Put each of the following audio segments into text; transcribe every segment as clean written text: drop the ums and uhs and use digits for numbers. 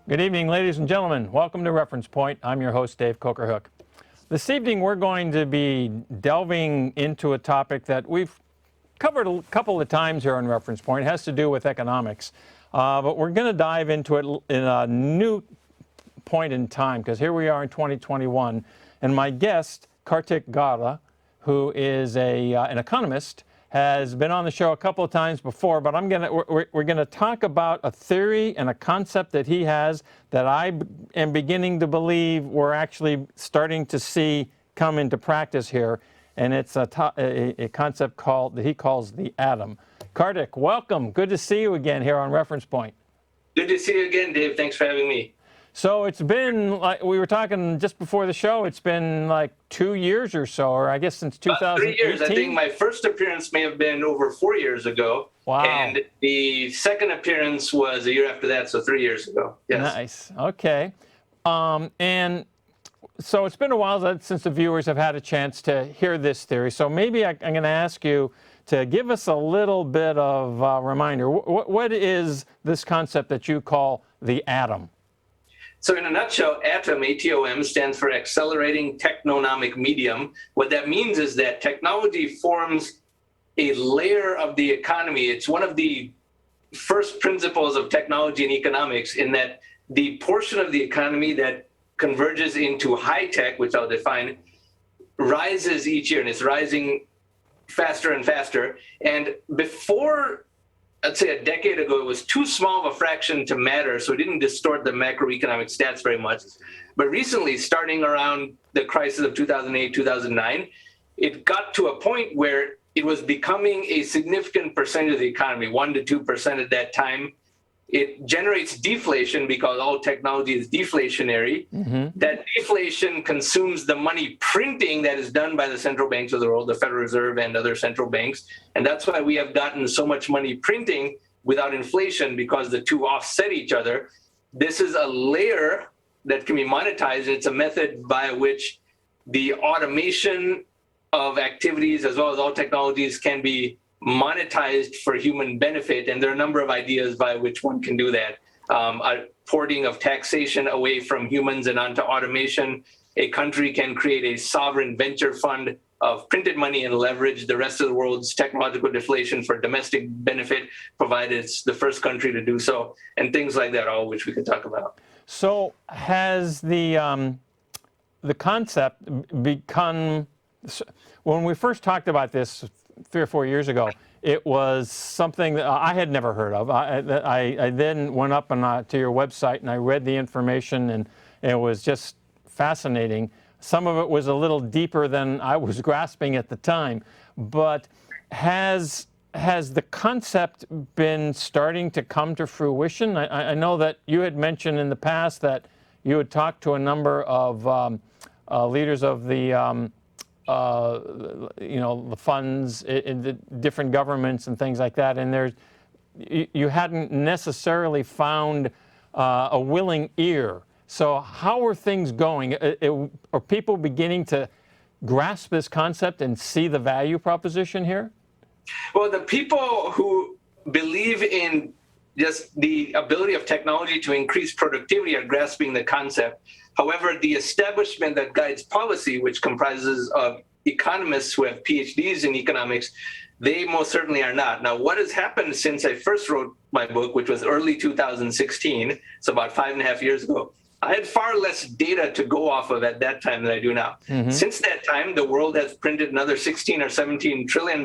Good evening, ladies and gentlemen. Welcome to Reference Point. I'm your host, Dave Cokerhook. This evening, we're going to be delving into a topic that we've covered a couple of times here on Reference Point. It has to do with economics, but we're going to dive into it in a new point in time, because here we are in 2021, and my guest, Kartik Gada, who is an economist, has been on the show a couple of times before, but we're gonna talk about a theory and a concept that he has that I am beginning to believe we're actually starting to see come into practice here, and it's a concept that he calls the atom. Kartik, welcome. Good to see you again here on Reference Point. Good to see you again, Dave. Thanks for having me. So it's been, like we were talking just before the show, it's been like 2 years or so, or I guess since 2018. 3 years. I think my first appearance may have been over 4 years ago. Wow. And the second appearance was a year after that, so 3 years ago. Yes. Nice. Okay. And so it's been a while since the viewers have had a chance to hear this theory. So maybe I'm going to ask you to give us a little bit of a reminder. What is this concept that you call the atom? So in a nutshell, ATOM, A-T-O-M, stands for Accelerating Technomic Medium. What that means is that technology forms a layer of the economy. It's one of the first principles of technology and economics, in that the portion of the economy that converges into high tech, which I'll define, rises each year, and it's rising faster and faster. And before, I'd say a decade ago, it was too small of a fraction to matter, so it didn't distort the macroeconomic stats very much. But recently, starting around the crisis of 2008, 2009, it got to a point where it was becoming a significant percentage of the economy, 1 to 2% at that time. It generates deflation because all technology is deflationary. Mm-hmm. That deflation consumes the money printing that is done by the central banks of the world, the Federal Reserve and other central banks. And that's why we have gotten so much money printing without inflation, because the two offset each other. This is a layer that can be monetized. It's a method by which the automation of activities, as well as all technologies, can be monetized for human benefit. And there are a number of ideas by which one can do that. A porting of taxation away from humans and onto automation. A country can create a sovereign venture fund of printed money and leverage the rest of the world's technological deflation for domestic benefit, provided it's the first country to do so, and things like that, all which we could talk about. So has the concept become, when we first talked about this 3 or 4 years ago, it was something that I had never heard of. I then went up to your website and I read the information, and it was just fascinating. Some of it was a little deeper than I was grasping at the time. But has the concept been starting to come to fruition? I know that you had mentioned in the past that you had talked to a number of leaders of the the funds in the different governments and things like that, and you hadn't necessarily found a willing ear. So how are things going? Are people beginning to grasp this concept and see the value proposition here? Well, the people who believe in just the ability of technology to increase productivity are grasping the concept. However, the establishment that guides policy, which comprises of economists who have PhDs in economics, they most certainly are not. Now, what has happened since I first wrote my book, which was early 2016, so about 5.5 years ago, I had far less data to go off of at that time than I do now. Mm-hmm. Since that time, the world has printed another $16 or $17 trillion.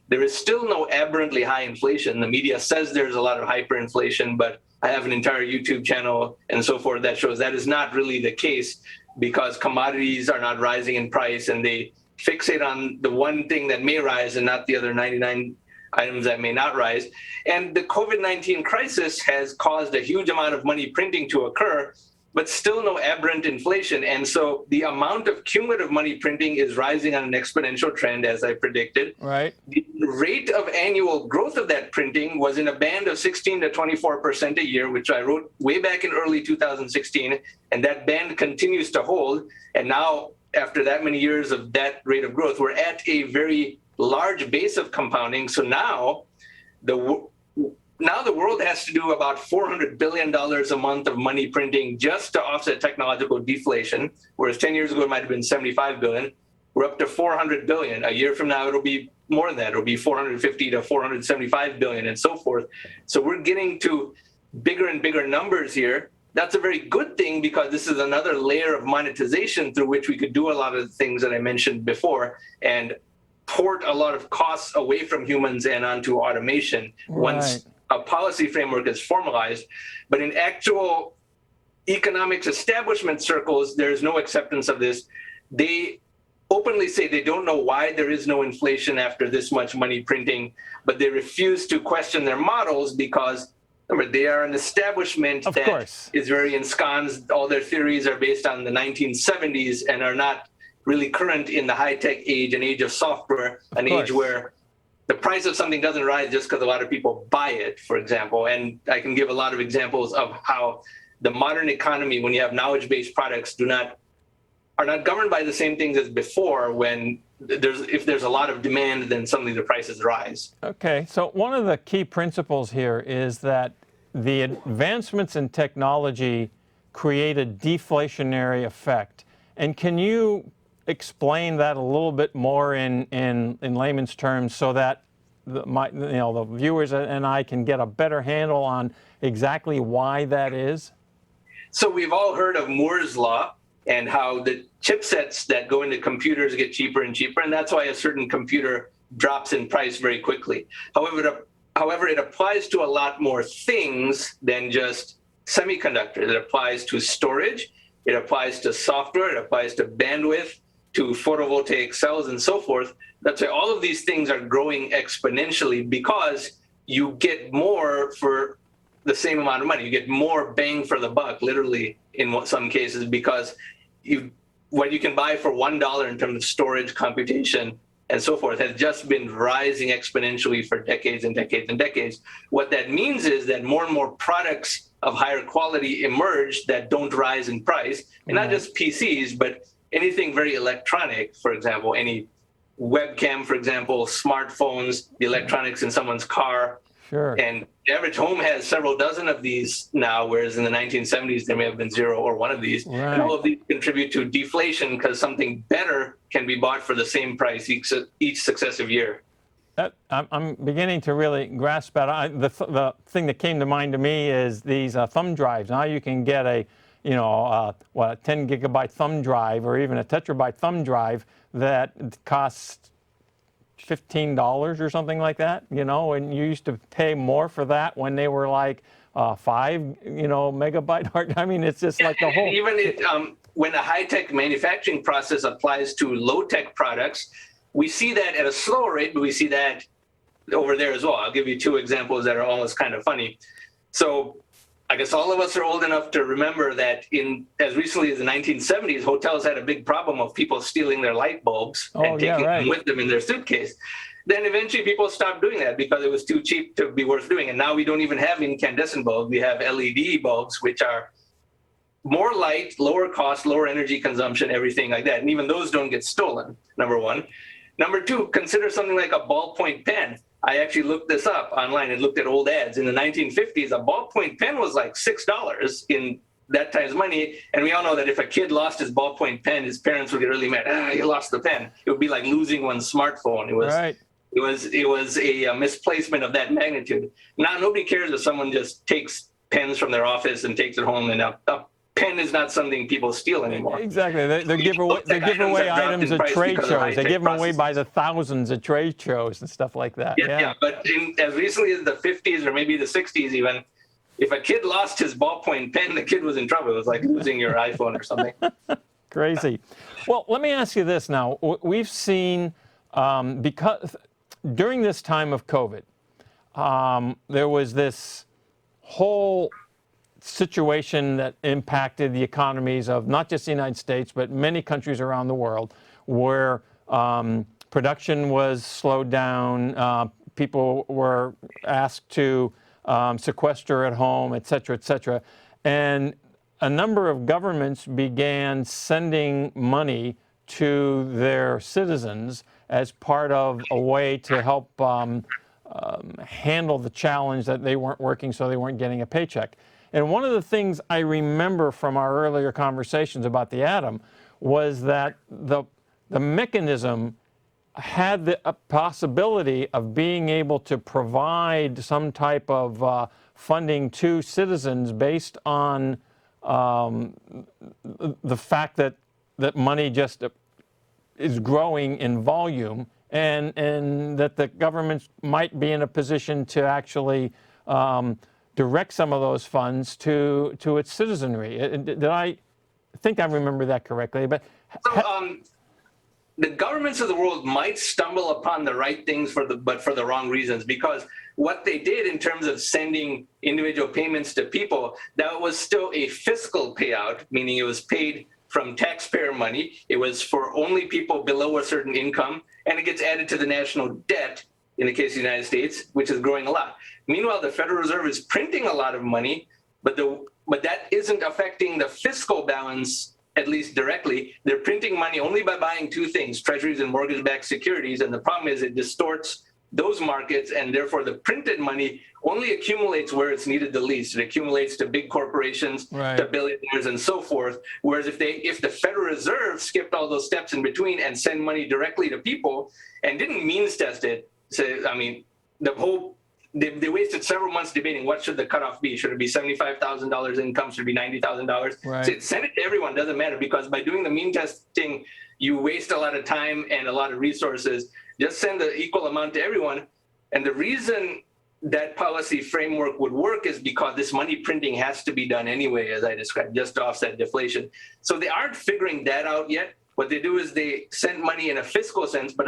There is still no aberrantly high inflation. The media says there's a lot of hyperinflation, but I have an entire YouTube channel and so forth that shows that is not really the case, because commodities are not rising in price, and they fixate on the one thing that may rise and not the other 99 items that may not rise. And the COVID-19 crisis has caused a huge amount of money printing to occur, but still no aberrant inflation. And so the amount of cumulative money printing is rising on an exponential trend, as I predicted. Right. The rate of annual growth of that printing was in a band of 16 to 24% a year, which I wrote way back in early 2016. And that band continues to hold. And now, after that many years of that rate of growth, we're at a very large base of compounding. So now the world world has to do about $400 billion a month of money printing just to offset technological deflation, whereas 10 years ago it might have been 75 billion. We're up to 400 billion. A year from now, it'll be more than that. It'll be 450 to 475 billion and so forth. So we're getting to bigger and bigger numbers here. That's a very good thing because this is another layer of monetization through which we could do a lot of the things that I mentioned before and port a lot of costs away from humans and onto automation once a policy framework is formalized. But in actual economics establishment circles, there's no acceptance of this. They openly say they don't know why there is no inflation after this much money printing, but they refuse to question their models because, remember, they are an establishment that is very ensconced. All their theories are based on the 1970s and are not really current in the high-tech age, an age of software, an age where the price of something doesn't rise just because a lot of people buy it, for example. And I can give a lot of examples of how the modern economy, when you have knowledge-based products, are not governed by the same things as before. When if there's a lot of demand, then suddenly the prices rise. Okay, so one of the key principles here is that the advancements in technology create a deflationary effect. And can you explain that a little bit more in layman's terms so that the viewers and I can get a better handle on exactly why that is? So we've all heard of Moore's Law and how the chipsets that go into computers get cheaper and cheaper, and that's why a certain computer drops in price very quickly. However, it applies to a lot more things than just semiconductors. It applies to storage, it applies to software, it applies to bandwidth, to photovoltaic cells and so forth. That's why all of these things are growing exponentially because you get more for the same amount of money. You get more bang for the buck, literally, in some cases, because what you can buy for $1 in terms of storage, computation, and so forth has just been rising exponentially for decades and decades and decades. What that means is that more and more products of higher quality emerge that don't rise in price, and not just PCs, but anything very electronic, for example, any webcam, for example, smartphones, the electronics in someone's car. Sure. And the average home has several dozen of these now, whereas in the 1970s, there may have been zero or one of these. Right. And all of these contribute to deflation because something better can be bought for the same price each successive year. I'm beginning to really grasp that. The thing that came to mind to me is these thumb drives. Now you can get a 10 gigabyte thumb drive or even a tetrabyte thumb drive that costs $15 or something like that, and you used to pay more for that when they were like 5, megabyte hard. I mean, it's just like the whole. Even when a high-tech manufacturing process applies to low-tech products, we see that at a slower rate, but we see that over there as well. I'll give you 2 examples that are almost kind of funny. So I guess all of us are old enough to remember that as recently as the 1970s, hotels had a big problem of people stealing their light bulbs and taking them with them in their suitcase. Then eventually people stopped doing that because it was too cheap to be worth doing. And now we don't even have incandescent bulbs. We have LED bulbs, which are more light, lower cost, lower energy consumption, everything like that. And even those don't get stolen, number one. Number 2, consider something like a ballpoint pen. I actually looked this up online and looked at old ads. In the 1950s, a ballpoint pen was like $6 in that time's money. And we all know that if a kid lost his ballpoint pen, his parents would get really mad. You lost the pen. It would be like losing one's smartphone. It was a misplacement of that magnitude. Now nobody cares if someone just takes pens from their office and takes it home, and a pen is not something people steal anymore. Exactly. They give away items at trade shows. They give them away by the thousands at trade shows and stuff like that. Yeah. But as recently as the 50s or maybe the 60s even, if a kid lost his ballpoint pen, the kid was in trouble. It was like losing your iPhone or something. Crazy. Well, let me ask you this now. We've seen, because during this time of COVID, there was this whole situation that impacted the economies of not just the United States, but many countries around the world, where production was slowed down, people were asked to sequester at home, et cetera, et cetera. And a number of governments began sending money to their citizens as part of a way to help handle the challenge that they weren't working, so they weren't getting a paycheck. And one of the things I remember from our earlier conversations about the atom was that the mechanism had the possibility of being able to provide some type of funding to citizens based on the fact that money just is growing in volume, and that the government might be in a position to actually direct some of those funds to its citizenry. Did I think I remember that correctly? But So, the governments of the world might stumble upon the right things but for the wrong reasons, because what they did in terms of sending individual payments to people, that was still a fiscal payout, meaning it was paid from taxpayer money. It was for only people below a certain income, and it gets added to the national debt in the case of the United States, which is growing a lot. Meanwhile, the Federal Reserve is printing a lot of money, but that isn't affecting the fiscal balance, at least directly. They're printing money only by buying two things, treasuries and mortgage-backed securities, and the problem is it distorts those markets, and therefore the printed money only accumulates where it's needed the least. It accumulates to big corporations, Right. to billionaires, and so forth. Whereas if the Federal Reserve skipped all those steps in between and send money directly to people and didn't means test it, they wasted several months debating what should the cutoff be. Should it be $75,000 income? Should it be $90,000? Right. So send it to everyone, doesn't matter, because by doing the mean testing, you waste a lot of time and a lot of resources. Just send the equal amount to everyone. And the reason that policy framework would work is because this money printing has to be done anyway, as I described, just to offset deflation. So they aren't figuring that out yet. What they do is they send money in a fiscal sense, but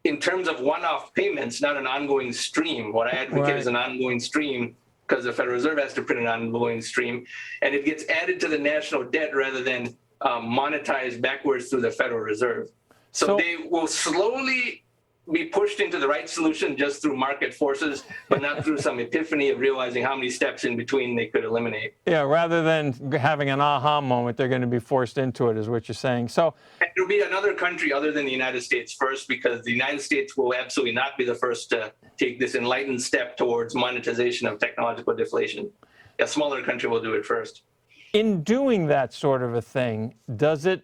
in terms of one-off payments, not an ongoing stream. What I advocate Right. is an ongoing stream, because the Federal Reserve has to print an ongoing stream, and it gets added to the national debt rather than monetized backwards through the Federal Reserve. So they will slowly be pushed into the right solution just through market forces, but not through some epiphany of realizing how many steps in between they could eliminate. Yeah, rather than having an aha moment, they're going to be forced into it, is what you're saying. So It'll be another country other than the United States first, because the United States will absolutely not be the first to take this enlightened step towards monetization of technological deflation. A smaller country will do it first. in doing that sort of a thing, does it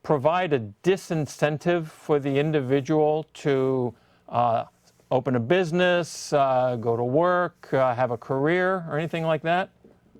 provide a disincentive for the individual to open a business, go to work, have a career, or anything like that?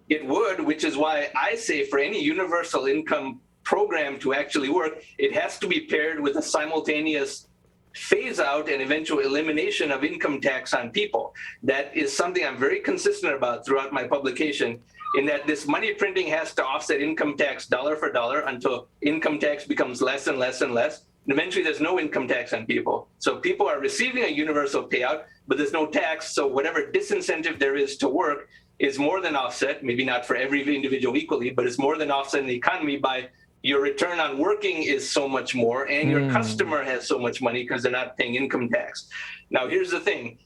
It would, which is why I say for any universal income program to actually work, it has to be paired with a simultaneous phase out and eventual elimination of income tax on people. That is something I'm very consistent about throughout my publication, in that this money printing has to offset income tax dollar for dollar until income tax becomes less and less and less. And eventually there's no income tax on people. So people are receiving a universal payout, but there's no tax. So whatever disincentive there is to work is more than offset, maybe not for every individual equally, but it's more than offset in the economy by your return on working is so much more, and your customer has so much money because they're not paying income tax. Now, here's the thing.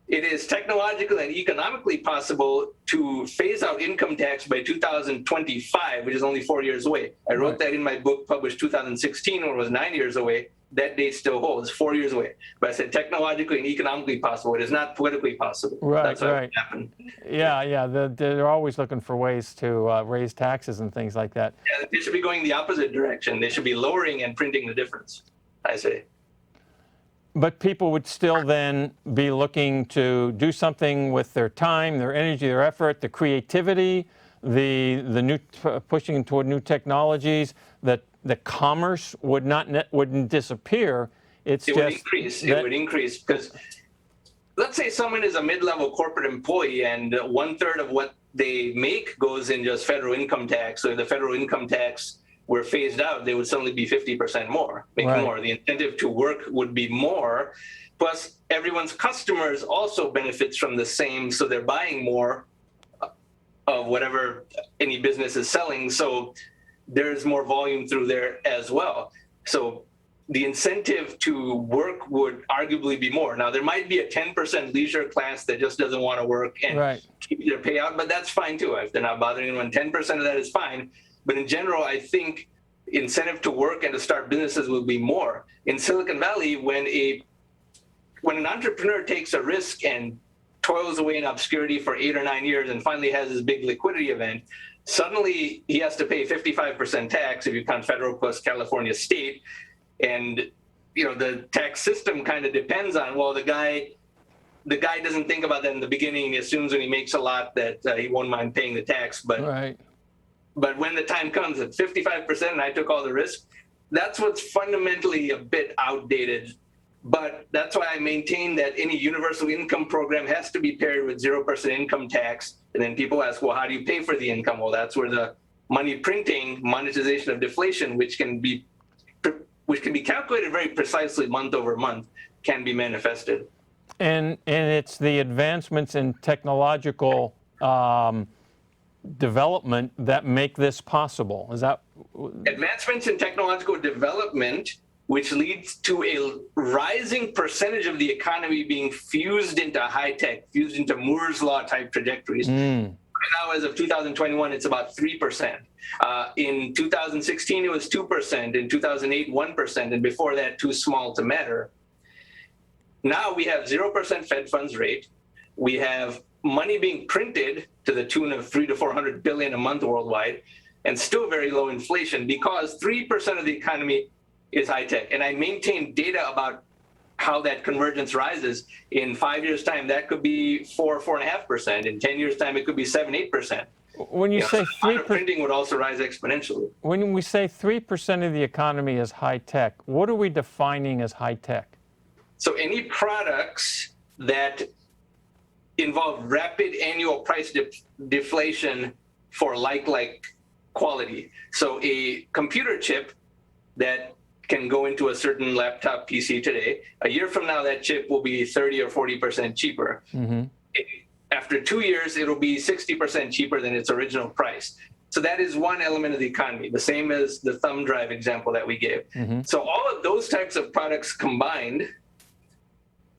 It is technologically and economically possible to phase out income tax by 2025, which is only 4 years away. I wrote that in my book published 2016, when it was 9 years away. That date still holds, 4 years away. But I said technologically and economically possible. It is not politically possible. Right, That's what right. would happen. Yeah. They're always looking for ways to raise taxes and things like that. Yeah, they should be going the opposite direction. They should be lowering and printing the difference, I say. But people would still then be looking to do something with their time, their energy, their effort, the creativity, the new pushing toward new technologies. That the commerce wouldn't disappear. It would increase. It would increase because, let's say someone is a mid-level corporate employee and 1/3 of what they make goes in just federal income tax. So if the federal income tax were phased out, they would suddenly be 50% more, make more. The incentive to work would be more. Plus, everyone's customers also benefits from the same, so they're buying more of whatever any business is selling. So there's more volume through there as well. So the incentive to work would arguably be more. Now, there might be a 10% leisure class that just doesn't want to work and keep their payout, but that's fine too. If they're not bothering anyone, 10% of that is fine. But in general, I think incentive to work and to start businesses will be more. In Silicon Valley, when a when an entrepreneur takes a risk and toils away in obscurity for 8 or 9 years and finally has this big liquidity event, suddenly he has to pay 55% tax if you count federal plus California state. And the tax system kind of depends on, well, the guy doesn't think about that in the beginning. He assumes when he makes a lot that he won't mind paying the tax. But when the time comes at 55% and I took all the risk, that's what's fundamentally a bit outdated. But that's why I maintain that any universal income program has to be paired with 0% income tax. And then people ask, well, how do you pay for the income? Well, that's where the money printing, monetization of deflation, which can be calculated very precisely month over month, can be manifested. And it's the advancements in technological development that make this possible. Is that advancements in technological development, which leads to a rising percentage of the economy being fused into high tech, fused into Moore's law type trajectories. Right now, as of 2021, it's about 3%. In 2016, it was 2%. In 2008, 1%. And before that, too small to matter. Now we have 0% Fed funds rate. We have money being printed to the tune of 300 to 400 billion a month worldwide, and still very low inflation because 3% of the economy is high tech. And I maintain data about how that convergence rises. In 5 years' time, that could be 4.5%. In 10 years' time, it could be 7-8%. When you say 3%, printing would also rise exponentially. When we say 3% of the economy is high tech, what are we defining as high tech? So any products that involve rapid annual price deflation for like quality. So a computer chip that can go into a certain laptop PC today, a year from now, that chip will be 30 or 40% cheaper. After 2 years, it'll be 60% cheaper than its original price. So that is one element of the economy, the same as the thumb drive example that we gave. So all of those types of products combined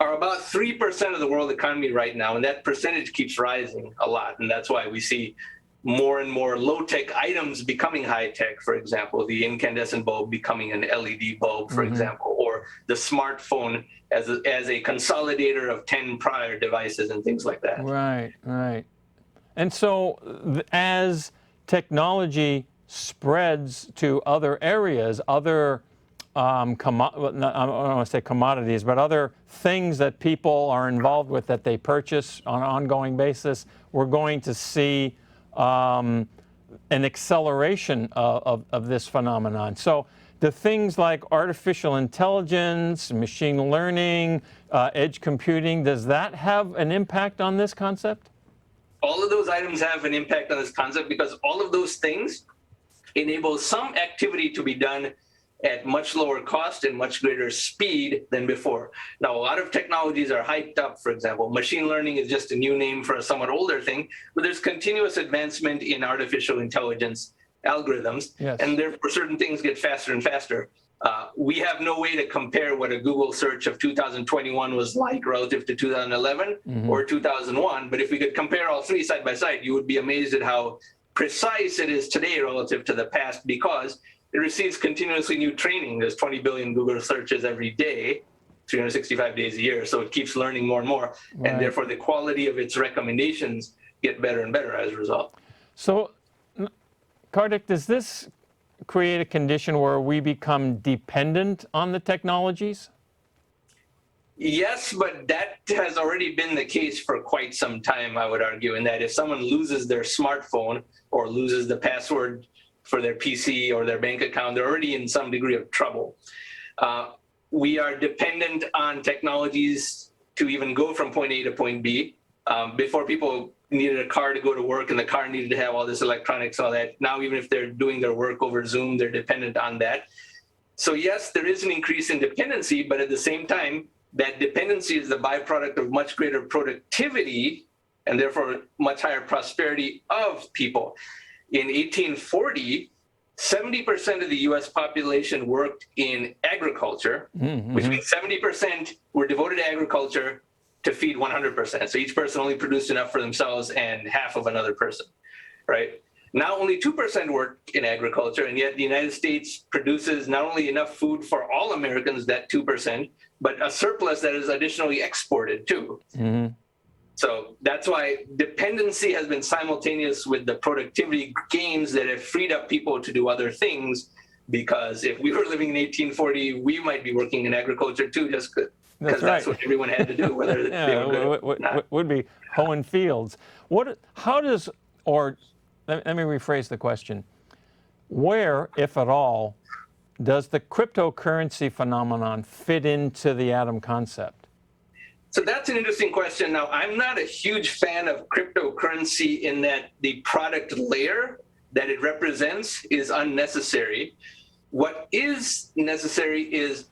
are about 3% of the world economy right now, and that percentage keeps rising a lot. And that's why we see more and more low-tech items becoming high-tech, for example, the incandescent bulb becoming an LED bulb, for example, or the smartphone as a consolidator of 10 prior devices and things like that. Right. And so as technology spreads to other areas, other I don't want to say commodities, but other things that people are involved with that they purchase on an ongoing basis, we're going to see an acceleration of this phenomenon. So the things like artificial intelligence, machine learning, edge computing, does that have an impact on this concept? All of those items have an impact on this concept because all of those things enable some activity to be done at much lower cost and much greater speed than before. Now, a lot of technologies are hyped up. For example, machine learning is just a new name for a somewhat older thing, but there's continuous advancement in artificial intelligence algorithms, and therefore certain things get faster and faster. We have no way to compare what a Google search of 2021 was like relative to 2011 or 2001, but if we could compare all three side by side, you would be amazed at how precise it is today relative to the past because it receives continuously new training. There's 20 billion Google searches every day, 365 days a year. So it keeps learning more and more. And therefore, the quality of its recommendations get better and better as a result. So, Kartik, does this create a condition where we become dependent on the technologies? Yes, but that has already been the case for quite some time, I would argue, in that if someone loses their smartphone or loses the password for their PC or their bank account, they're already in some degree of trouble. We are dependent on technologies to even go from point A to point B. Before, people needed a car to go to work and the car needed to have all this electronics, all that. Now, even if they're doing their work over Zoom, they're dependent on that. So yes, there is an increase in dependency, but at the same time, that dependency is the byproduct of much greater productivity and therefore much higher prosperity of people. In 1840, 70% of the US population worked in agriculture, which means 70% were devoted to agriculture to feed 100%. So each person only produced enough for themselves and half of another person, right? Now only 2% work in agriculture, and yet the United States produces not only enough food for all Americans, that 2%, but a surplus that is additionally exported too. Mm-hmm. So that's why dependency has been simultaneous with the productivity gains that have freed up people to do other things. Because if we were living in 1840, we might be working in agriculture too, just because that's what everyone had to do, whether they were good or not. Would be hoeing fields. How does, or let me rephrase the question. Where, if at all, does the cryptocurrency phenomenon fit into the atom concept? So that's an interesting question. Now, I'm not a huge fan of cryptocurrency in that the product layer that it represents is unnecessary. What is necessary is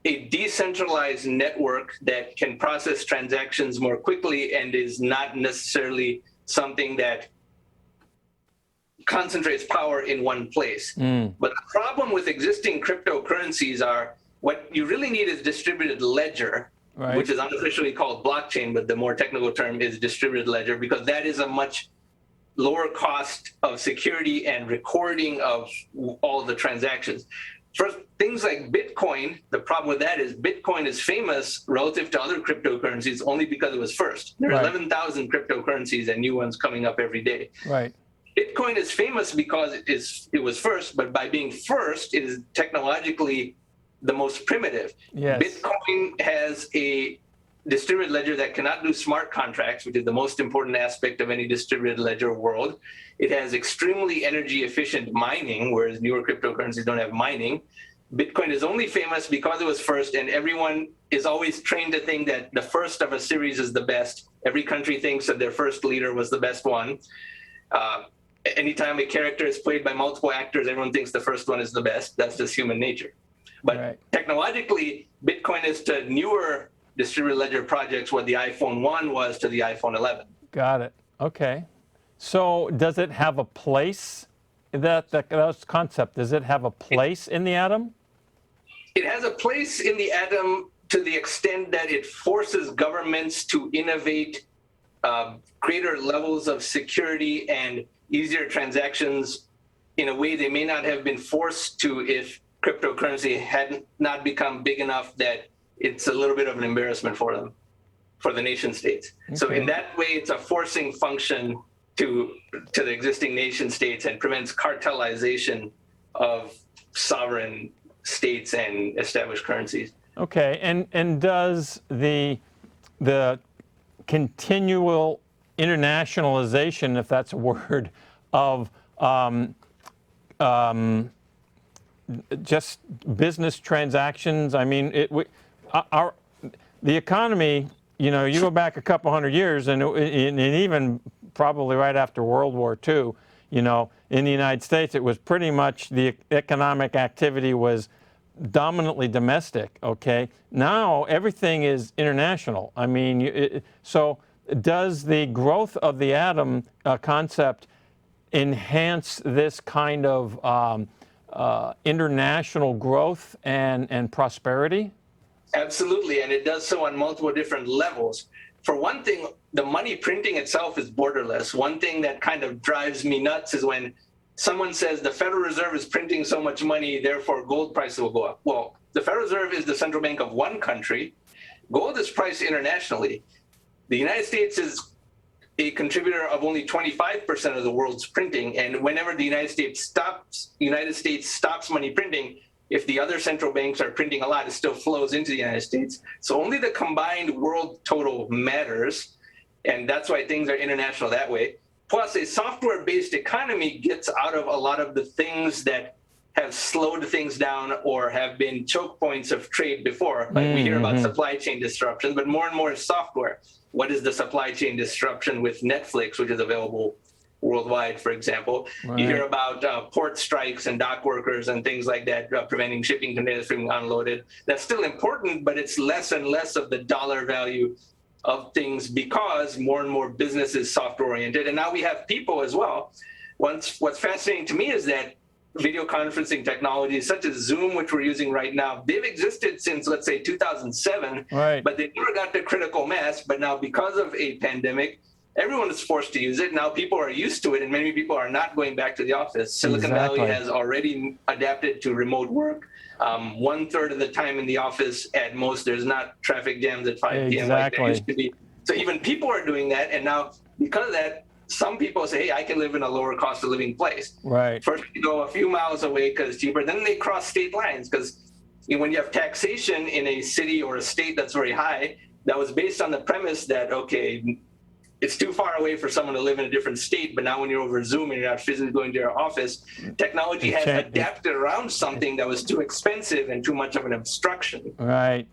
a decentralized network that can process transactions more quickly and is not necessarily something that concentrates power in one place. But the problem with existing cryptocurrencies are what you really need is distributed ledger, right, which is unofficially called blockchain, but the more technical term is distributed ledger, because that is a much lower cost of security and recording of all the transactions. For things like Bitcoin, the problem with that is Bitcoin is famous relative to other cryptocurrencies only because it was first. There are 11,000 cryptocurrencies and new ones coming up every day. Right. Bitcoin is famous because it was first, but by being first, it is technologically the most primitive. Yes. Bitcoin has a distributed ledger that cannot do smart contracts, which is the most important aspect of any distributed ledger world. It has extremely energy efficient mining, whereas newer cryptocurrencies don't have mining. Bitcoin is only famous because it was first, and everyone is always trained to think that the first of a series is the best. Every country thinks that their first leader was the best one. Anytime a character is played by multiple actors, everyone thinks the first one is the best. That's just human nature. But technologically, Bitcoin is to newer distributed ledger projects what the iPhone 1 was to the iPhone 11. Got it. Okay. So does it have a place, that concept, does it have a place in the atom? It has a place in the atom to the extent that it forces governments to innovate greater levels of security and easier transactions in a way they may not have been forced to if cryptocurrency had not become big enough that it's a little bit of an embarrassment for them, for the nation states. Okay. So in that way, it's a forcing function to the existing nation states and prevents cartelization of sovereign states and established currencies. Okay, and does the continual internationalization, if that's a word, of just business transactions, I mean, the economy, you know, you go back a couple hundred years, and even probably right after World War II, you know, in the United States, it was pretty much the economic activity was dominantly domestic, okay? Now everything is international. I mean, so does the growth of the atom concept enhance this kind of international growth and prosperity? Absolutely, and it does so on multiple different levels. For one thing, the money printing itself is borderless. One thing that kind of drives me nuts is when someone says the Federal Reserve is printing so much money, therefore gold prices will go up. Well, the Federal Reserve is the central bank of one country. Gold is priced internationally. The United States is a contributor of only 25% of the world's printing, and whenever the United States stops money printing, if the other central banks are printing a lot, it still flows into the United States. So only the combined world total matters, and that's why things are international that way. Plus, a software-based economy gets out of a lot of the things that have slowed things down or have been choke points of trade before. Like we hear about supply chain disruptions, but more and more is software. What is the supply chain disruption with Netflix, which is available worldwide, for example? Right. You hear about port strikes and dock workers and things like that, preventing shipping containers from being unloaded. That's still important, but it's less and less of the dollar value of things because more and more business is software oriented. And now we have people as well. What's fascinating to me is that video conferencing technologies such as Zoom, which we're using right now, they've existed since, let's say, 2007, right, but they never got to critical mass. But now because of a pandemic everyone is forced to use it. Now people are used to it, and many people are not going back to the office. Silicon Exactly. Valley has already adapted to remote work. 1/3 of the time in the office at most, there's not traffic jams at 5 p.m. like there used to be. So even people are doing that. And now because of that, some people say, hey, I can live in a lower cost of living place. Right. First, you go a few miles away because it's cheaper. Then they cross state lines because when you have taxation in a city or a state that's very high, that was based on the premise that, okay, it's too far away for someone to live in a different state, but now when you're over Zoom and you're not physically going to your office, technology has adapted around something that was too expensive and too much of an obstruction. Right.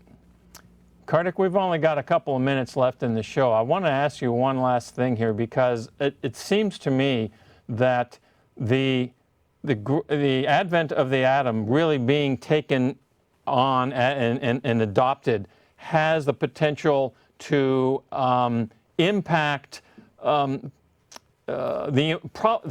Kartik, we've only got a couple of minutes left in the show. I want to ask you one last thing here, because it seems to me that the advent of the atom really being taken on and adopted has the potential to impact the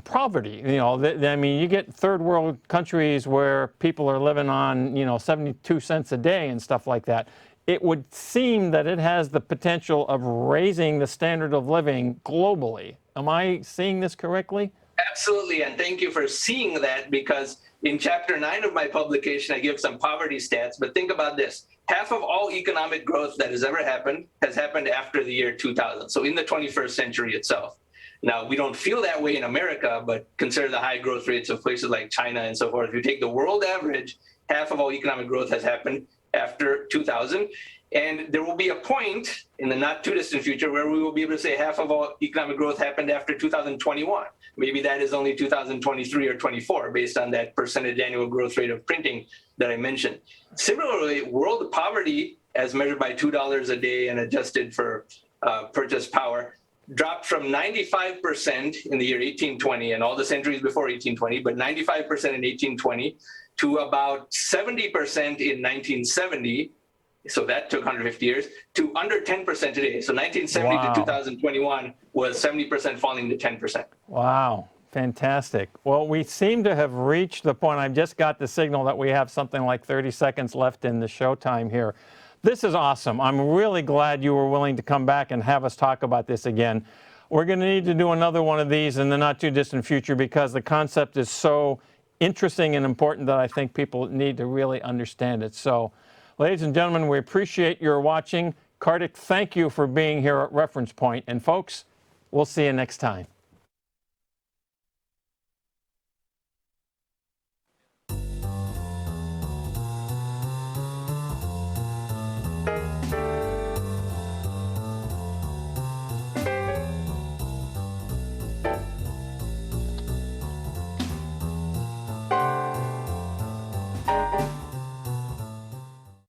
poverty. You know, I mean, you get third world countries where people are living on, 72 cents a day and stuff like that. It would seem that it has the potential of raising the standard of living globally. Am I seeing this correctly? Absolutely, and thank you for seeing that, because in chapter 9 of my publication, I give some poverty stats, but think about this. Half of all economic growth that has ever happened has happened after the year 2000, so in the 21st century itself. Now, we don't feel that way in America, but consider the high growth rates of places like China and so forth. If you take the world average, half of all economic growth has happened after 2000. And there will be a point in the not too distant future where we will be able to say half of all economic growth happened after 2021. Maybe that is only 2023 or 24 based on that percentage annual growth rate of printing that I mentioned. Similarly, world poverty, as measured by $2 a day and adjusted for purchase power, dropped from 95% in the year 1820 and all the centuries before 1820, but 95% in 1820 to about 70% in 1970. So that took 150 years, to under 10% today. So 1970 to 2021 was 70% falling to 10%. Wow, fantastic. Well, we seem to have reached the point. I've just got the signal that we have something like 30 seconds left in the showtime here. This is awesome. I'm really glad you were willing to come back and have us talk about this again. We're going to need to do another one of these in the not too distant future, because the concept is so interesting and important that I think people need to really understand it. So, ladies and gentlemen, we appreciate your watching. Kartik, thank you for being here at Reference Point. And folks, we'll see you next time.